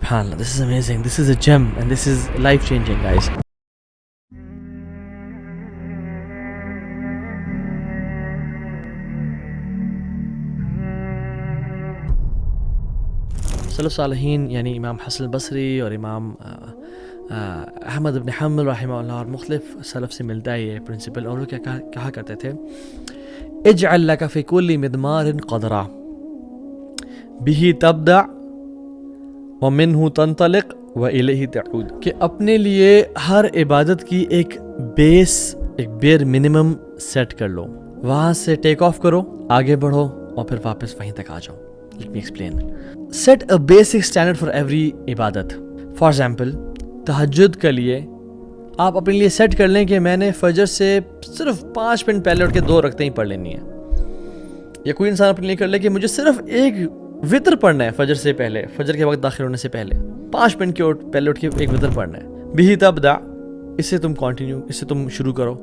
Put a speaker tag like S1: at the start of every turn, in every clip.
S1: SubhanAllah, this is amazing. This is a gem and this is life changing, guys. सलफ़ सालिहीन यानी इमाम हसन बसरी और इमाम अहमद इब्न हम्बल रहमहुल्लाह और मुख्तलिफ सलफ़ से मिलता है ये प्रिंसिपल। और वो क्या कहा करते थे, इजअल लका फ़ी कुल्लि मिदमारिन क़दरा बिही तब्दा व मिन्हु तंतलिक व इलैहि तऊद, कि अपने लिए हर इबादत की एक बेर मिनिमम सेट कर लो, वहाँ से टेक ऑफ करो, आगे बढ़ो और फिर वापस वहीं तक आ जाओ। Let me explain. Set a basic standard for every इबादत. For example, तहज्जुद के लिए आप अपने लिए सेट कर लें कि मैंने फजर से सिर्फ 5 मिनट पहले उठ के 2 रकतें ही पढ़ लेनी है। या कोई इंसान अपने लिए कर ले कि मुझे सिर्फ एक वितर पढ़ना है फजर से पहले, फजर के वक्त दाखिल होने से पहले 5 मिनट के पहले उठ के एक वितर पढ़ना है। बिही तब्दा, इससे तुम कंटिन्यू, इससे तुम शुरू करो।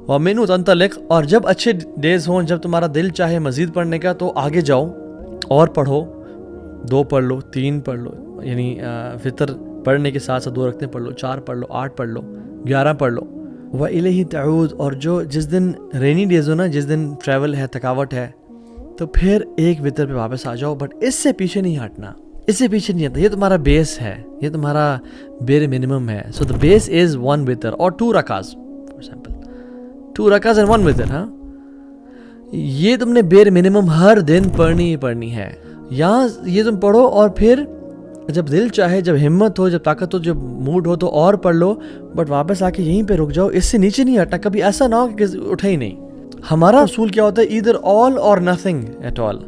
S1: व मिन्हु तंतलिक, और जब अच्छे डेज हों, जब तुम्हारा दिल चाहे मज़ीद पढ़ने का तो आगे जाओ और पढ़ो, 2 पढ़ लो, 3 पढ़ लो, यानी फितर पढ़ने के साथ साथ 2 रखते पढ़ लो, 4 पढ़ लो, 8 पढ़ लो, 11 पढ़ लो। व इलैहि तऊद, और जिस दिन रेनी डेज हो ना, जिस दिन ट्रैवल है, थकावट है, तो फिर एक वितर पे वापस आ जाओ, बट इससे पीछे नहीं हटना, इससे पीछे नहीं हटना। ये तुम्हारा बेस है, ये तुम्हारा बेर मिनिमम है। सो द बेस इज़ 1 वितर और 2 रकाज़, फॉर एग्जाम्पल 2 रकाज़ एंड 1 वितर। हाँ, ये तुमने बेर मिनिमम हर दिन पढ़नी ही पढ़नी है। यहाँ ये तुम पढ़ो और फिर जब दिल चाहे, जब हिम्मत हो, जब ताकत हो, जब मूड हो तो और पढ़ लो, बट वापस आके यहीं पे रुक जाओ, इससे नीचे नहीं हटना। कभी ऐसा ना हो कि उठे ही नहीं। हमारा असूल क्या होता है, ईदर ऑल और नथिंग एट ऑल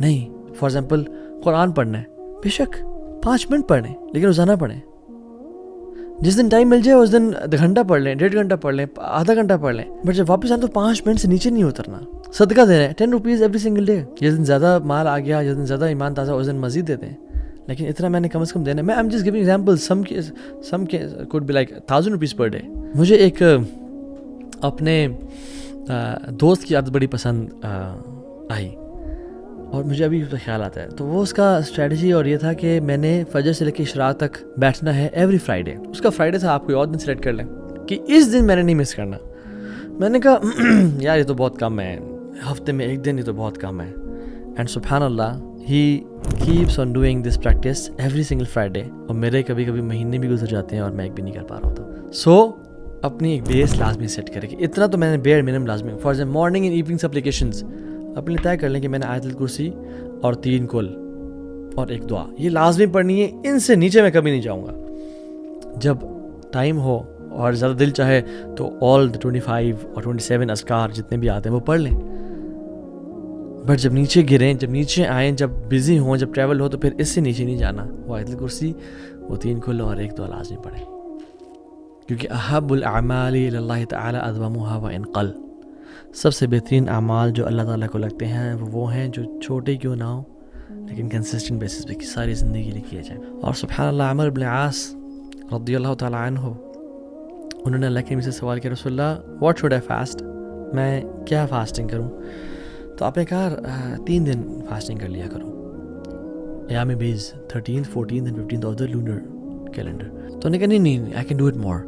S1: नहीं। फॉर एग्जाम्पल कुरान पढ़ना है, बेशक 5 मिनट पढ़ें, लेकिन रोज़ाना पढ़ें। जिस दिन टाइम मिल जाए उस दिन घंटा पढ़ लें, 1.5 घंटा पढ़ लें, आधा घंटा पढ़ लें, बट जब वापस आए तो 5 मिनट से नीचे नहीं उतरना। सदका दे रहे हैं 10 रुपीज़ एवरी सिंगल डे। जिस दिन ज़्यादा माल आ गया, जिस दिन ज़्यादा ईमान ताज़ा, उस दिन मज़ीद देते हैं, लेकिन इतना मैंने कम से कम देना है। मैं I am just giving example, some के could be like 1000 rupees per day. मुझे एक अपने दोस्त की आदत बड़ी पसंद आई और मुझे अभी ख्याल आता है, तो वो उसका स्ट्रेटजी और ये था कि मैंने फजर से लेकर इशराक तक बैठना है एवरी फ्राइडे। उसका फ्राइडे था, आप कोई और दिन सेलेक्ट कर लें कि इस दिन मैंने नहीं मिस करना। मैंने कहा यार ये तो बहुत कम है, हफ्ते में 1 दिन ही तो बहुत कम है। एंड सुब्हानअल्लाह, he keeps on doing this practice every single Friday. और मेरे कभी कभी महीने भी गुजर जाते हैं और मैं एक भी नहीं कर पा रहा होता। सो अपनी एक बेस लाजमी सेट करें कि इतना तो मैंने बेयर मिनिमम लाजमी। For example morning and evening supplications अपने तय कर लें कि मैंने आयतुल कुर्सी और 3 कुल और 1 दुआ ये लाजमी पढ़नी है, इनसे नीचे मैं कभी नहीं जाऊँगा। जब टाइम हो और ज़्यादा दिल चाहे तो ऑल द 25 और 27 अज़कार जितने भी आते हैं वो पढ़ लें, बट जब नीचे गिरें, जब नीचे आएँ, जब बिज़ी हों, जब ट्रैवल हो, तो फिर इससे नीचे नहीं जाना। वो आयतुल कुर्सी, वो 3 कुल और 1 दुआ लाजमी पढ़ें, क्योंकि अहब्बुल अमाली इलल्लाहि तआला अदवमुहा व इन क़ल, सबसे बेहतरीन अमाल जो अल्लाह ताला को लगते हैं वो हैं जो छोटे क्यों ना हो लेकिन कंसिस्टेंट बेसिस पे सारी ज़िंदगी के लिए किए जाए। और सुब्हानअल्लाह, अमर इब्न आस रज़ियल्लाहु ताला अन्हु, उन्होंने अल्लाह के नबी से सवाल किया, रसूलल्लाह व्हाट शुड आई फास्ट, मैं क्या फास्टिंग करूं? तो आपने कहा 3 दिन फास्टिंग कर लिया करो, याम बीज 13th 14th and 15th of the lunar calendar. तो उन्होंने कहा नहीं आई कैन डू इट मोर।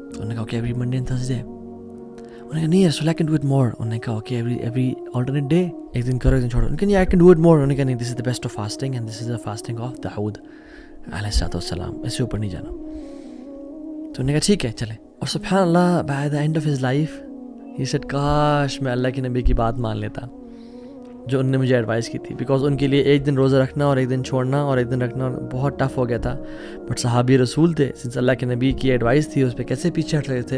S1: उन्होंने कहा okay every Monday and Thursday. उन्होंने कहा नहीं रसूल आई कैन डू इट मोर। उन्होंने कहा ओके एवरी ऑल्टरनेट डे, एक दिन करो एक दिन छोड़ो। उन्होंने कहा I can do it more. उन्होंने कहा नहीं, this is the best of fasting and this is the fasting of Dawood अलैहिस्सलाम, इससे ऊपर नहीं जाना। तो उन्होंने कहा ठीक है चले। और सुब्हानअल्लाह, by the end of his life he said काश मैं अल्लाह के नबी की बात मान लेता जो उन्होंने मुझे एडवाइस की थी, बिकॉज उनके लिए एक दिन रोज़ा रखना और एक दिन छोड़ना और एक दिन रखना बहुत टफ हो गया था। बट सहाबी रसूल थे, सिंस अल्लाह के नबी की एडवाइस थी, उस पर कैसे पीछे हट रहे थे।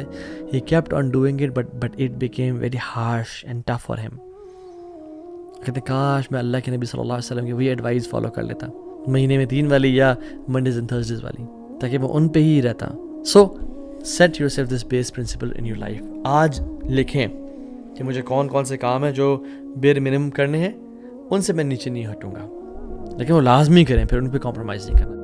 S1: He kept on doing it but it became very harsh and tough for him. कहते काश मैं अल्लाह के नबी सल्लल्लाहु अलैहि वसल्लम की वही एडवाइस फॉलो कर लेता, महीने में 3 वाली या मंडेज एंड थर्सडेज वाली, ताकि मैं उन पे ही रहता। So set yourself this base principle in your life. आज लिखें कि मुझे कौन कौन से काम है जो बेर मिनिमम करने हैं, उनसे मैं नीचे नहीं हटूंगा, लेकिन वो लाजमी करें, फिर उन पर कॉम्प्रोमाइज़ नहीं करना।